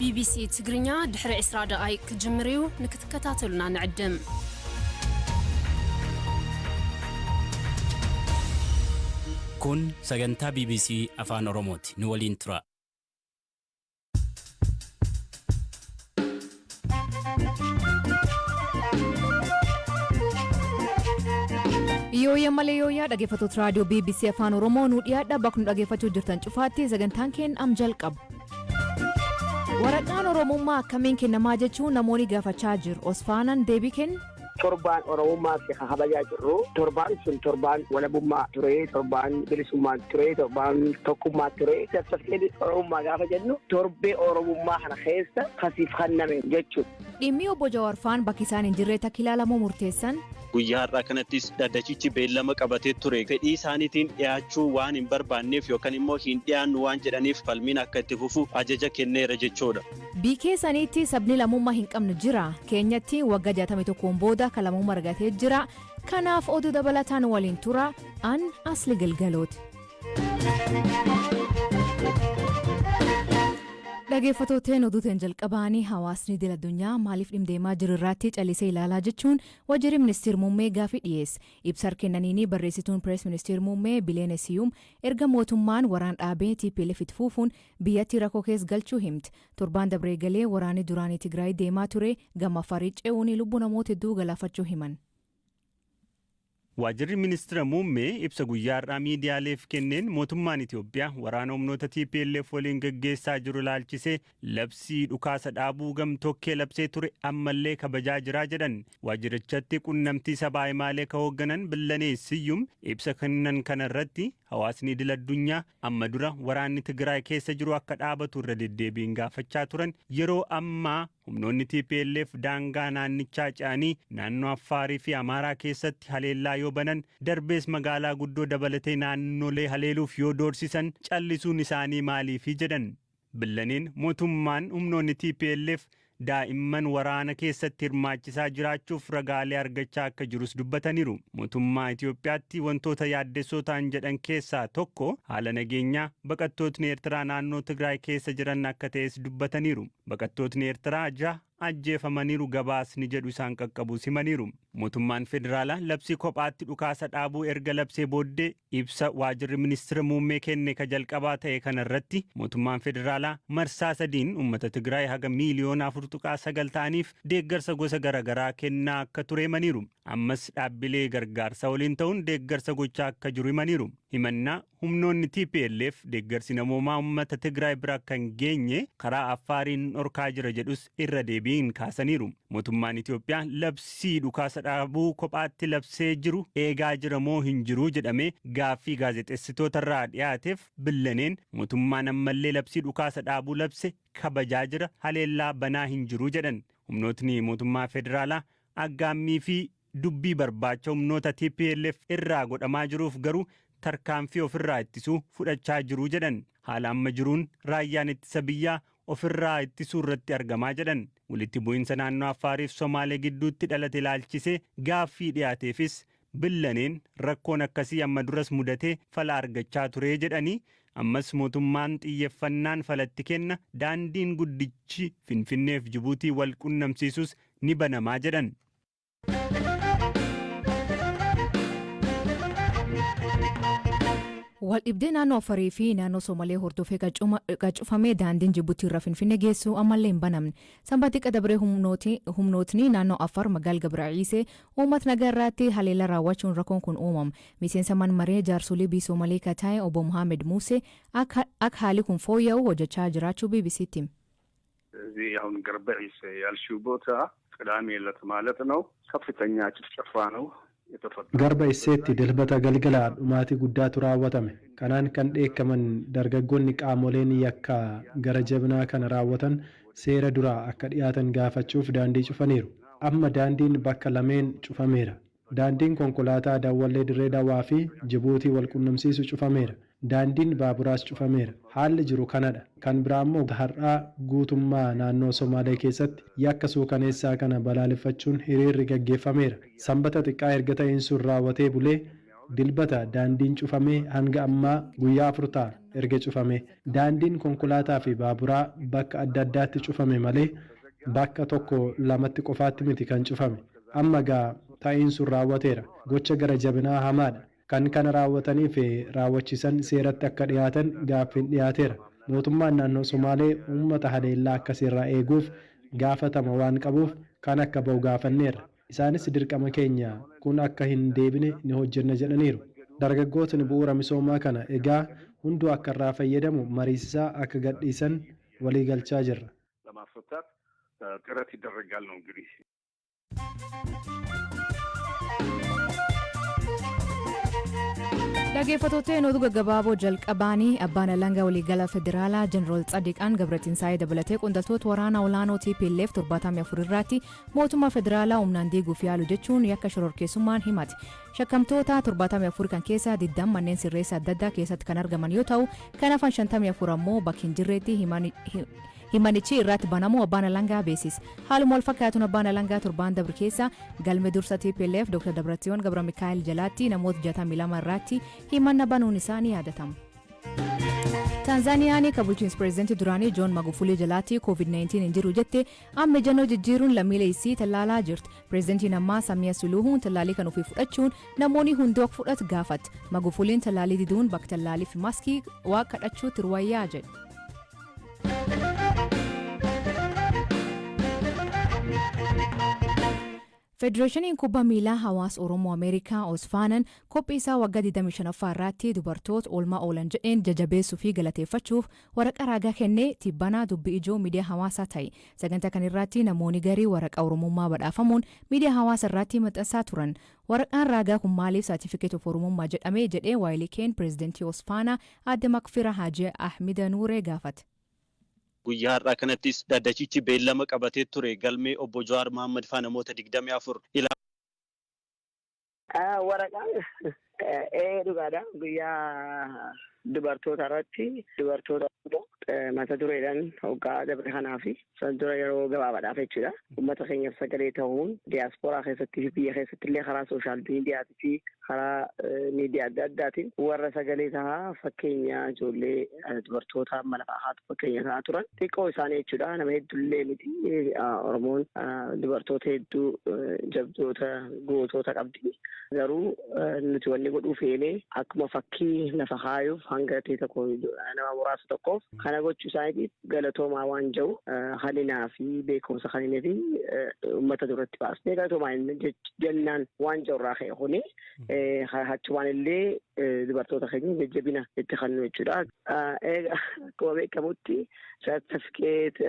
BBC تقرنيا دحر إسراء دقائق كجمريو نكتكتاتلنا نعدم كون سجنتا BBC afaan oromooti nu waliin tura. Yooya malee yooya dhaggeeffattoota raadiyoo BBC afaan oromoo nu dhiyaadha bakka nu dhaggeeffachuu jirtan cufaatti sagantaan keenya am jalqaba. Waraqaan oromummaa akkamiin kennamaa jechuun namoonni gaafachaa jiru. Osfaanaan deebii kenna. Torbaan oromummaa fi kabajaa jirru torbaan sun torbaan walabummaa ture torbaan bilisummaa ture torbaan tokkummaa ture safsafkeedis oromummaa gaafa jennu torbee oromummaa kana keessa kasiif kenname jechuudha. Dhimmi obbo Jawaar Faan bakki isaan hin jirre takka ilaalamuu murteessan. Guyyaa har'aa kanattis dhaddachichi beellama qabatee ture fedhii isaaniitiin dhiyaachuu waan hin barbaanneef yookaan immoo hin dhiyaannu waan jedhaniif falmiin akka itti fufu ajaja kenneera jechuudha. Biikee saniitti sabni lammummaa hin qabne jira. Keenyatti waggaa 61 booda kan lammummaa argatee jira. Kanaaf oduu dabalataan waliin tura an asli galgalooti. Dhaggeeffattoota oduutiin jalqabaanii hawaasni idil addunyaa maaliif dhimdeemaa jiru irratti callisee ilaalaa jechuun wajjirri ministeer muummee gaafii dhiyeesse. Ibsa kennaniini barreessituun pirees ministeer muummee Bileen Siyuum erga mootummaan waraan dhaabee TPLF itti fufuun biyyatti rakkoo keessa galchuu himte. Torbaan dabree galee waraanni duraanii Tigraay deemaa ture gama farii ce'uun lubbuu namoota hedduu galaafachuu himan. Wajjirri ministeera muummee ibsa guyyaa har'aa miidiyaaleef kenneen mootummaan Itoophiyaa waraana humnoota TPLF waliin gaggeessaa jiru ilaalchisee labsii dhukaasa dhaabuu gamtokkee labsee ture ammallee kabajaa jiraa jedhan. Wajjirichatti qunnamtii sabaa himaalee ka hoogganan Bileen Siyuum ibsa kennan kanarratti hawaasni idil addunyaa amma dura waraanni Tigraay keessa jiru akka dhaabatu irra deddeebiin gaafachaa turan yeroo ammaa humnoonni TPLF daangaa naannichaa ce'anii naannoo Affaarii fi Amaaraa keessatti haleellaa yoo banan darbees magaalaa guddoo dabalatee naannolee haleeluuf yoo doorsisan callisuun isaanii maaliifi jedhan. Bileen mootummaan humnoonni TPLF daa'imman waraana keessatti hirmaachisaa jiraachuuf ragaalee argachaa akka jirus dubbataniiru. Mootummaa Itoophiyaatti wantoota yaaddessoo ta'an jedhan keessaa tokko haala nageenyaa baqattootni Eertiraa naannoo Tigraay keessa jiran akka ta'es dubbataniiru. Baqattootni Eertiraa 6 ajjeefamaniiru gabaasni jedhu isaan qaqqabu simaniiru. Mootummaan federaalaa labsii kophaatti dhukaasa dhaabuu erga labsee booddee ibsa waajjirri ministeera muummee kenne ka jalqabaa ta'e kanarratti mootummaan federaalaa marsaa sadiin uummata Tigraay haga miiliyoona 4.9 ta'aniif deeggarsa gosa garaagaraa kennaa akka ture himaniiru. Ammas dhaabbilee gargaarsa waliin ta'uun deeggarsa gochaa akka jiru himaniiru. Himannaa humnoonni TPLF deeggarsi namoomaa uummata Tigraay bira kan geenye karaa Affaariin dhorkaa jira jedhus irra deebiin kaasaniiru. Mootummaan Itoophiyaa labsii dhukaasa dhaabuu kophaatti labsee jiru eegaa jira moo hin jiru jedhamee gaaffii gaazexeessitootarraa dhiyaateef Bileen mootummaan ammallee labsii dhukaasa dhaabuu labse kabajaa jira haleellaa banaa hin jiru jedhan. Humnootni mootummaa federaalaa aggaammii fi dubbii barbaacha humnoota TPLF irraa godhamaa jiruuf garuu tarkaanfii ofirraa ittisuu fudhachaa jiru jedhan. Haala amma jiruun raayyaan ittisa biyyaa ofirraa ittisuu irratti argamaa jedhan. Walitti bu'iinsa naannoo Affaarii fi Somaalee gidduutti dhalate ilaalchisee gaaffii dhiyaateefis Bileen rakkoon akkasii amma duras mudatee fala argachaa ture jedhanii ammas mootummaan xiyyeeffannaan falatti kenna daandiin guddichi Finfinneef Jibuutii wal qunnamsiisus ni banamaa jedhan. Waldhibdee naannoo Affarii fi naannoo Somaalee hordofee qacufamee daandiin Jibuutii irraa Finfinnee geessu ammallee hin banamne. Sanbata qadabree humnootni naannoo Affaar magaalaa Gabraa'isee uummata nagaa irratti haleellaa raawwachuun rakkoon kun uumama. Miseensa mana maree jaarsolii biyya Somaalee kataa'e obbo Muhammad Musee akka haalli kun fooyya'u hojjechaa jiraachuu BBC'tti. እዚህ አሁን ገርበዒስ ያልሽው ቦታ ቅዳሜ ዕለት ማለት ነው ከፍተኛ ጭፍጨፋ ነው የተፈጠረው። ገርበዒስatti dilbata galgala dhumaati guddaatu raawwatame. Kanaan kan dheekkaman dargaggoonni qaamoleen yakka gara jabinaa kana raawwatan seera duraa akka dhiyaatan gaafachuuf daandii cufaniiru. Amma daandiin bakka lameen cufameera. Daandiin konkolaataa Dawwallee Dirree Dawaa fi Jibuutii wal qunnamsiisu cufameera. Daandiin baaburaas cufameera. Haalli jiru kanadha. Kan biraa immoo har'aa guutummaa naannoo Somaalee keessatti yakka suukaneessaa kana balaaleffachuun hiriirri gaggeeffameera. Sanbata xiqqaa erga ta'een sun raawwatee bulee dilbata daandiin cufamee hanga ammaa guyyaa 4 ta'a erga cufame. Daandiin konkolaataa fi baaburaa bakka adda addaatti cufame malee bakka tokko lamatti qofaatti miti kan cufame. Amma gaa ta'iin sun raawwateera. Gocha gara jabinaa hamaadha. Kan kana raawwatanii fi raawwachiisan seeratti akka dhiyaatan gaaffiin dhiyaateera. Mootummaan naannoo Somaalee uummata haleellaa akkasiirraa eeguuf gaafatama waan qabuuf kan akka ba'u gaafanneerra. Isaanis dirqama keenya kun akka hin deebine ni hojjenna jedhaniiru. Dargaggootni bu'uura misoomaa kana egaa hunduu akka irraa fayyadamu mariisisaa akka gadhiisan walii galchaa jirra. ለማስፈታት ጥረት ይደረጋል ነው እንግዲህ። Dhaggeeffattoota oduu gaggabaaboo jalqabaanii abbaan alangaa waliigala federaalaa jeneraal Tsadiqaan Gabratinsaayee dabalatee qondaaltota waraana olaanoo TPLF 74 irratti mootummaa federaalaa humnaan diiguuf yaalu jechuun yakka shororkeessummaan himate. Shakkamtoota 74 kan keessaa 20 manneen sirreessa adda addaa keessatti kan argaman yoo ta'u kan hafan 54 ammoo bakka hin jirreetti himanichi irratti banamu abbaan alangaa beeksise. Haaluma wal fakkaatuun abbaan alangaa torbaan dabre keessa galme dursa TPLF Dr. Dabratsiyoon Gabra Mikaa'el jalaatti namoota 62 irratti himanna banuun isaa ni yaadatama. Tanzaaniyaan bulchiinsa pireezidantii duraanii Joon Magufuli jalaatti COVID-19 hin jiru jette amma ejjennoo jijjiiruun lammiilee isii tallaalaa jirti. Pireezidantiin ammaa Samiyaa Suluuhuun tallaalii kan ofii fudhachuun namoonni hundi akka fudhatu gaafate. Magufuliin tallaalii diduun bakka tallaalii fi maaskii waa kadhachuutti ruwayyaa jedhe. Federeeshiniin kubbaa miilaa hawaasa Oromoo Ameerikaa Osfaanan qophii isaa waggaa 25ffaa irratti dubartoota oolmaa oolan jedheen jajabeessuu fi galateeffachuuf waraqaa raagaa kennee tibbanaa dubbii ijoo miidiyaa hawaasaa ta'e. Sagantaa kan irratti namoonni garii waraqaa oromummaa badhaafamuun miidiyaa hawaasaa irratti maxxansaa turan. Waraqaan raagaa kun maaliif saartifikeet of oromummaa jedhamee jedhee waayilikeen pireezidantii Osfaanaa adde Makfira Hajee Ahmida Nuuree gaafate. Guyyaa har'aa kanattis dhaddachichi beellama qabatee ture galmee obbo Jawaar Mohaammed faa namoota 24 waraqaan dhugaadha. Guyyaa dubartoota irratti dubartoota mata dureedhaan hoggaa dabre kanaaf san dura yeroo gabaabaadhaaf jechuudha. Uummata keenyaaf sagalee ta'uun diyaaspooraa keessatti fi biyya keessatti illee karaa sooshaal miidiyaatii fi karaa miidiyaa adda addaatiin warra sagalee tahaa fakkeenya ijoollee dubartoota mala haatu fakkeenya tahaa turan xiqqoo isaanii jechuudha. Nama hedduullee miti Oromoon dubartoota hedduu jabdoota gootota qabdi. Garuu nuti wanni godhuu feene akkuma fakkii lafa kaayuuf hanga ta'e tokko nama muraasa tokkoof kana gochuu isaaniitiif galatoomaa waan jiru halinaa fi beekumsa kanneen fi uummata duratti baasnee galatoomaa jennaan waan jiru irraa ka'e kuni hachumaan illee dubartoota keenya jajjabina itti kennu jechuudha. Akkuma beekamutti sartifikeet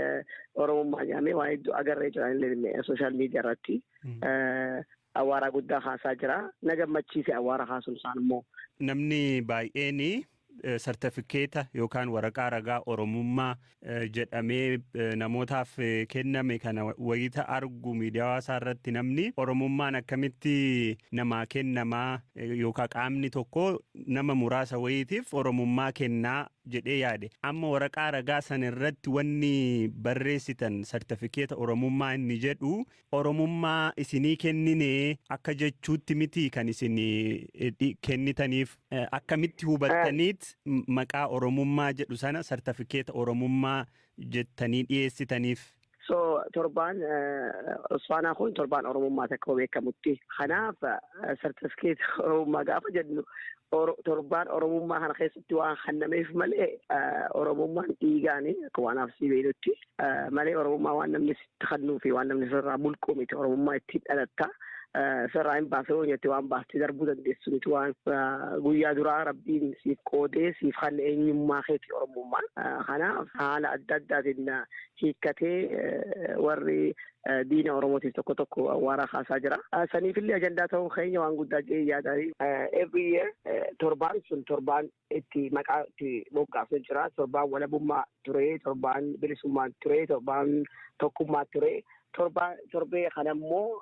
oromummaa jedhamee waan hedduu agarree jiran illee sooshaal miidiyaa irratti awwaara guddaa haasaa jira. Na gammachiise awwaara haasuun isaan immoo. Namni baay'een sartifikeeta yookaan waraqaa ragaa oromummaa jedhamee namootaaf kenname kana wayita argu miidiyaa hawaasaa irratti namni oromummaan akkamitti namaa kennamaa yookaan qaamni tokko nama muraasa wayitiif oromummaa kennaa jedhee yaade. Amma waraqaa ragaa san irratti wanni barreessitan sartifikeeta oromummaa inni jedhu oromummaa isinii kennine akka jechuutti miti kan isin kennitaniif akkamitti hubattaniit maqaa oromummaa jedhu sana sartifikeeta oromummaa jettanii dhiyeessitaniif. Torbaan Osfaanaa kun torbaan oromummaa takka beekamutti. Kanaaf sartifikeeta oromummaa gaafa jennu torbaan oromummaa kana keessatti waan kennameef malee oromummaan dhiigaanii akka waan afsii beelutti malee oromummaa waan namni sitti kennuu fi waan namni sirraa bulquu miti. Oromummaa ittiin dhalatta. Sirraa hin baasee hojjette waan baastee darbuu dandeessu miti waan guyyaa duraa rabbiin siif qoodee siif kan eenyummaa keeti oromummaan. Kanaaf haala adda addaatiin hiikkatee warri diina oromootiif tokko tokko awwaara haasaa jira. Saniifillee ajandaa ta'uun keenya waan guddaa jee yaadanii every year torbaan sun torbaan itti maqaa itti moggaafamee jira. Torbaan walabummaa ture, torbaan bilisummaa ture, torbaan tokkummaa ture. torbee kana immoo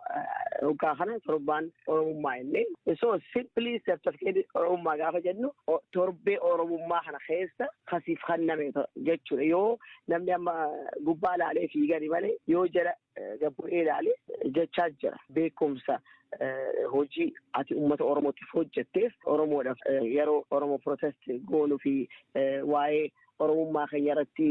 hoggaa kana torbaan oromummaa illee so simply certificate oromummaa gaafa jennu torbee oromummaa kana keessa kasiif kenname jechuudha yoo namni amma gubbaa ilaalee fiigani malee yoo jala gabbu'ee ilaalee jechaa jira beekumsa hojii ati uummata oromootiif hojjetteef oromoodhaaf yeroo oromoo protest goonuu fi waa'ee oromummaa keenya irratti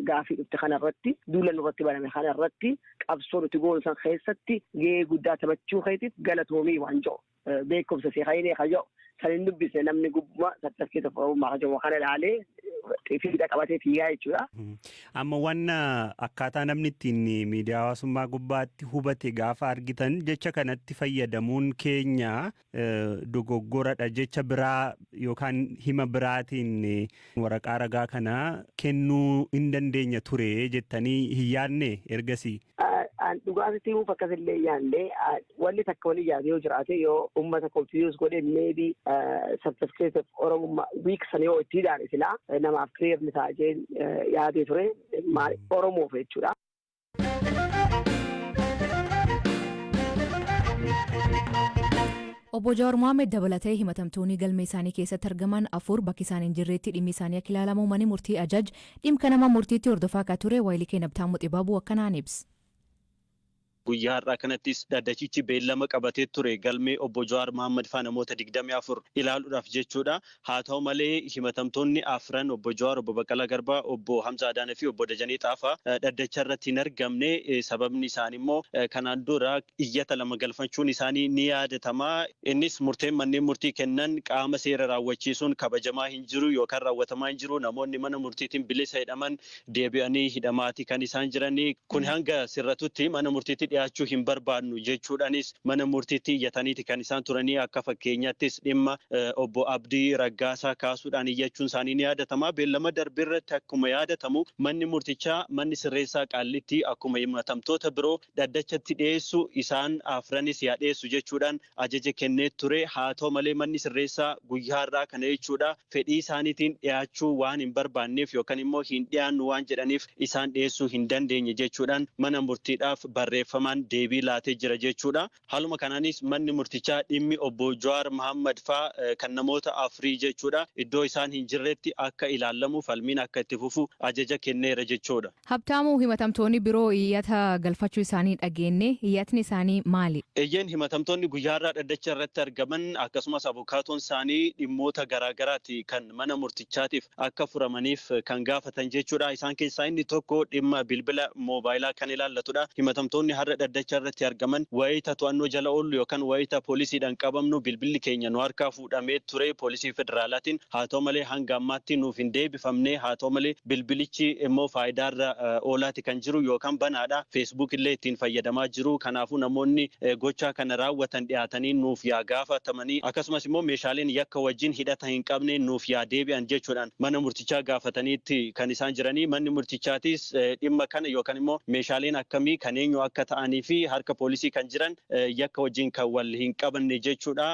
gaafii dhufte kana irratti duula nurratti baname kana irratti qabsoo nuti goonu san keessatti gahee guddaa taphachuu keetiif galatoomii waan jedhu beekumsa si haynee ka jedhu kan hin dubbise namni gubbaa sartifikeeta oromummaa ka jedhu kana ilaalee fiida qabatee fiigaa jechuudha. Amma wanna akkaataa namni ittiin miidiyaa hawaasummaa gubbaatti hubate gaafa argitan jecha kanatti fayyadamuun keenya dogoggoradha jecha biraa yookaan hima biraatiin waraqaa ragaa kana kennuu hin dandeenya ture jettanii hin yaadne ergasii. Dhugaatitti himuuf akkasillee yaadne wanni takka walii yaade yoo jiraate yoo uummata konfiyuus godhe meebii sartifikeeta oromummaa wiiksan yoo itti hidhaan silaa namaaf kireefni taa'een yaadee ture oromoof jechuudha. Obbo Jawaar Mohaammed dabalatee himatamtoonni galmee isaanii keessatti argaman 4 bakki isaan hin jirreetti dhimmi isaanii akka ilaalamu manni murtii ajaj dhimma nama murtiitti hordofaa akka ture Waayilii Keenabtaa Muxibaabuu akkanaan ibsa. Guyyaa har'aa kanattis dhaddachichi beellama qabatee ture galmee obbo Jawaar Mohaammed faa namoota 24 ilaaluudhaaf jechuudha. Haa ta'u malee himatamtoonni afran obbo Jawaar, obbo Baqqalaa Garbaa, obbo Hamza Adaanaa fi obbo Dajanee Xaafaa dhaddacha irratti hin argamne. Sababni isaanii immoo kanaan dura iyyata lama galfachuun isaanii ni yaadatama. Innis murteen manneen murtii kennan qaama seera raawwachiisuun kabajamaa hin jiru yookaan raawwatamaa hin jiru. Namoonni mana murtiitiin bilisa hidhaman deebi'anii hidhamaati kan isaan jiranii. Kun hanga sirratutti mana murtiitti dhiyaachuu hin barbaannu jechuudhaanis mana murtiitti iyyataniiti kan isaan turanii. Akka fakkeenyaattis dhimma obbo Abdii Raggaasaa kaasuudhaan iyyachuun isaanii ni yaadatama. Beellama darbirratti akkuma yaadatamu manni murtichaa manni sirreessaa Qaallitti akkuma himatamtoota biroo dhaddachatti dhiyeessu isaan afranis yaa dhiyeessu jechuudhaan ajaja kennee ture. Haa ta'u malee manni sirreessaa guyyaa har'aa kana jechuudha fedhii isaaniitiin dhiyaachuu waan hin barbaanneef yookaan immoo hin dhiyaannu waan jedhaniif isaan dhiyeessuu hin dandeenye jechuudhaan mana murtiidhaaf barreeffamaan deebii laatee jira jechuudha. Haaluma kanaanis manni murtichaa dhimmi obbo Jawaar Mohaammed faa kan namoota afurii jechuudha iddoo isaan hin jirretti akka ilaalamu falmiin akka itti fufu ajaja kenneera jechuudha. Habtaamuu himatamtoonni biroo iyyata galfachuu isaanii dhageenye iyyatni isaanii maali? Eeyyeen himatamtoonni guyyaa har'aa dhaddacha irratti argaman akkasumas abukaatoon isaanii dhimmoota garaagaraati kan mana murtichaatiif akka furamaniif kan gaafatan jechuudha. Isaan keessaa inni tokko dhimma bilbila moobaayilaa kan ilaallatudha. Himatamtoonni har'a dhaddacha irratti argaman wayita to'annoo jala oollu yookaan wayita poolisiidhaan qabamnu bilbilli keenya nu harkaa fuudhamee ture poolisii federaalaatiin. Haa ta'u malee hanga ammaatti nuuf hin deebifamne. Haa ta'u malee bilbilichi immoo faayidaarra oolaati kan jiru yookaan banaadha. Feesbuuk illee ittiin fayyadamaa jiru. Kanaafuu namoonni gochaa kana raawwatan dhiyaatanii nuuf yaa gaafatamanii akkasumas immoo meeshaaleen yakka wajjin hidhata hin qabne nuuf yaa deebi'an jechuudhaan mana murtichaa gaafataniitti kan isaan jiranii. Manni murtichaatis dhimma kana yookaan immoo meeshaaleen akkamii kan eenyu akka ta'anii fi harka poolisii kan jiran yakka wajjin kan wal hin qabanne jechuudha.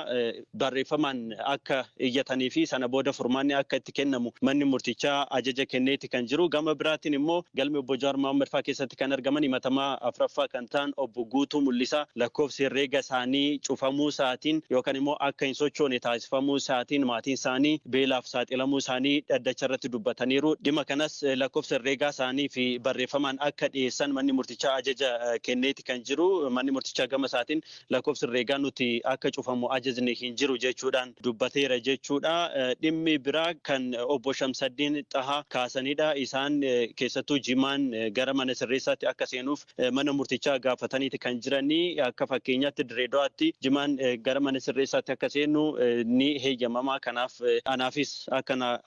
Barreeffamaan akka iyyatanii fi sana booda furmaanni akka itti kennamu manni murtichaa ajaja kenneeti kan jiru. Gama biraatiin immoo galmi obbo Jawaar Mohaammed faa keessatti kan argaman himatamaa afuraffaa kan ta'an obbo Guutuu Mul'isaa lakkoofsi herreega isaanii cufamuu isaatiin yookaan immoo akka hin sochoone taasifamuu isaatiin maatiin isaanii beelaaf saaxilamuu isaanii dhaddacha irratti dubbataniiru. Dhimma kanas lakkoofsa herreegaa isaanii fi barreeffamaan akka dhiyeessan manni murtichaa ajaja kenneeti kan jiru. Manni murtichaa gama isaatiin lakkoofsi herreegaa nuti akka cufamu ajajni hin jiru jechuudhaan dubbateera jechuudha. Dhimmi biraa kan obbo Shamsaddiin Xahaa kaasanidha. Isaan keessattuu jimaan gara mana sirreessaatti akka seenuuf mana murtichaa gaafataniiti kan jiranii. Akka fakkeenyaatti Direedawaatti jimaan gara mana sirreessaatti akka seenu ni heeyyamamaa. Kanaaf anaafis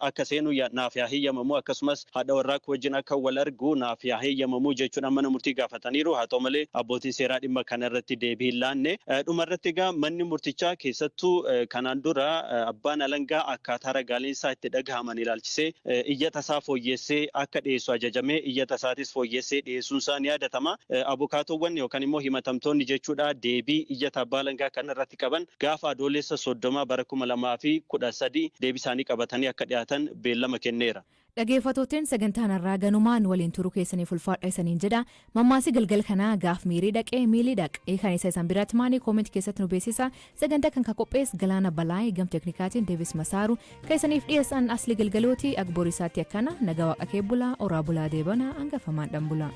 akka seenu naaf yaa heeyyamamu akkasumas haadha warraa wajjin akka wal argu naaf yaa heeyyamamu jechuudhaan mana murtii gaafataniiru. Haa ta'u malee abbootiin seeraa dhimma kanarratti deebii hin laanne. Dhumarratti egaa manni murtichaa keessattuu kanaan dura abbaan alangaa akkaataa ragaaleen isaa itti dhagahaman ilaalchisee iyyata isaa fooyyessee akka dhiyeessu ajajamee iyyata isaatis fooyyessee dhiyeessuun isaa ni yaadatama. Abukaatoowwan yookaan immoo himatamtoonni jechuudha deebii iyyata abbaa alangaa kanarratti qaban gaafa adoolessa 30 bara 2013 deebii isaanii qabatanii akka dhiyaatan beellama kenneera. Dhaggeeffattootni sagantaan irraa ganumaan waliin turuu keessaniif ulfaadha isaniin jedha. Mammaasii galgal kanaa gaaf miirii dhaqee miilii dhaqee kan isa isan biraatti maanii koomentii keessatti nu beeksisa. Sagantaa kan qophees Galaana Balaayii gam teknikaatiin Deevis Masaaru kan isaniif dhiyeessan asli galgalooti agborisaatti akkana nagaa waaqa kee bulaa oraa bulaa deebana hangafamaan dhan bulaa.